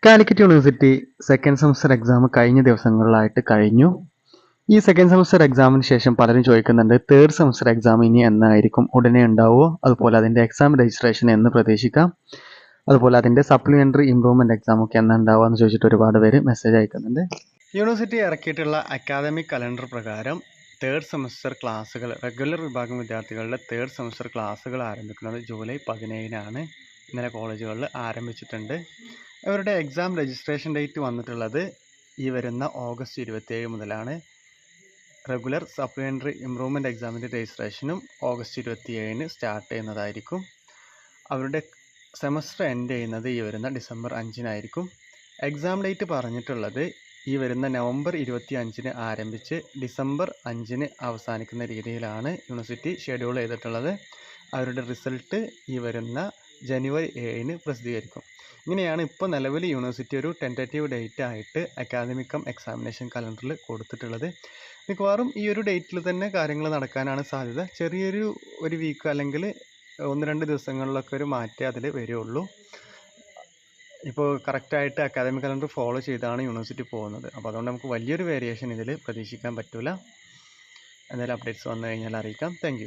Calicut university second semester exam കഴിഞ്ഞ ദിവസങ്ങളിലായിട്ട് കഴിഞ്ഞു. ഈ സെക്കൻഡ് സെമസ്റ്റർ എക്സാമിന് ശേഷം പലരും ചോദിക്കുന്നുണ്ട്, തേർഡ് സെമസ്റ്റർ എക്സാം ഇനി എന്നായിരിക്കും, ഉടനെ ഉണ്ടാവുമോ, അതുപോലെ അതിൻ്റെ എക്സാം രജിസ്ട്രേഷൻ എന്ന് പ്രതീക്ഷിക്കാം, അതുപോലെ അതിൻ്റെ സപ്ലിമെൻ്ററി ഇംപ്രൂവ്മെൻറ്റ് എക്സാം ഒക്കെ എന്നാ ഉണ്ടാവുക എന്ന് ചോദിച്ചിട്ട് ഒരുപാട് പേര് മെസ്സേജ് അയക്കുന്നുണ്ട്. യൂണിവേഴ്സിറ്റി ഇറക്കിയിട്ടുള്ള അക്കാദമിക് കലണ്ടർ പ്രകാരം തേർഡ് സെമസ്റ്റർ ക്ലാസ്സുകൾ, റെഗുലർ വിഭാഗം വിദ്യാർത്ഥികളുടെ തേർഡ് സെമസ്റ്റർ ക്ലാസ്സുകൾ ആരംഭിക്കുന്നത് ജൂലൈ 17-നാണ്. ഇന്നലെ കോളേജുകളിൽ ആരംഭിച്ചിട്ടുണ്ട്. അവരുടെ എക്സാം രജിസ്ട്രേഷൻ ഡേറ്റ് വന്നിട്ടുള്ളത് ഈ വരുന്ന ഓഗസ്റ്റ് 27 മുതലാണ്. റെഗുലർ സപ്ലിമെൻ്ററി ഇംപ്രൂവ്മെൻറ്റ് എക്സാമിൻ്റെ രജിസ്ട്രേഷനും ഓഗസ്റ്റ് 27-ന് സ്റ്റാർട്ട് ചെയ്യുന്നതായിരിക്കും. അവരുടെ സെമസ്റ്റർ എൻഡ് ചെയ്യുന്നത് ഈ വരുന്ന ഡിസംബർ 5-നായിരിക്കും. എക്സാം ഡേറ്റ് പറഞ്ഞിട്ടുള്ളത് ഈ വരുന്ന നവംബർ 25-ന് ആരംഭിച്ച് ഡിസംബർ 5-ന് അവസാനിക്കുന്ന രീതിയിലാണ് യൂണിവേഴ്സിറ്റി ഷെഡ്യൂൾ ചെയ്തിട്ടുള്ളത്. അവരുടെ റിസൾട്ട് ഈ വരുന്ന ജനുവരി 7-ന് പ്രസിദ്ധീകരിക്കും. ഇങ്ങനെയാണ് ഇപ്പോൾ നിലവിൽ യൂണിവേഴ്സിറ്റി ഒരു ടെൻറ്റേറ്റീവ് ഡേറ്റ് ആയിട്ട് അക്കാദമിക് എക്സാമിനേഷൻ കലണ്ടറിൽ കൊടുത്തിട്ടുള്ളത്. മിക്കവാറും ഈ ഒരു ഡേറ്റിൽ തന്നെ കാര്യങ്ങൾ നടക്കാനാണ് സാധ്യത. ഒരു വീക്ക് അല്ലെങ്കിൽ 1-2 ദിവസങ്ങളിലൊക്കെ ഒരു മാറ്റേ അതിൽ വരുള്ളൂ. ഇപ്പോൾ കറക്റ്റായിട്ട് അക്കാദമിക് കലണ്ടർ ഫോളോ ചെയ്താണ് യൂണിവേഴ്സിറ്റി പോകുന്നത്. അപ്പോൾ അതുകൊണ്ട് നമുക്ക് വലിയൊരു വേരിയേഷൻ ഇതിൽ പ്രതീക്ഷിക്കാൻ പറ്റില്ല. എന്തായാലും അപ്ഡേറ്റ്സ് വന്നു കഴിഞ്ഞാൽ അറിയിക്കാം. താങ്ക്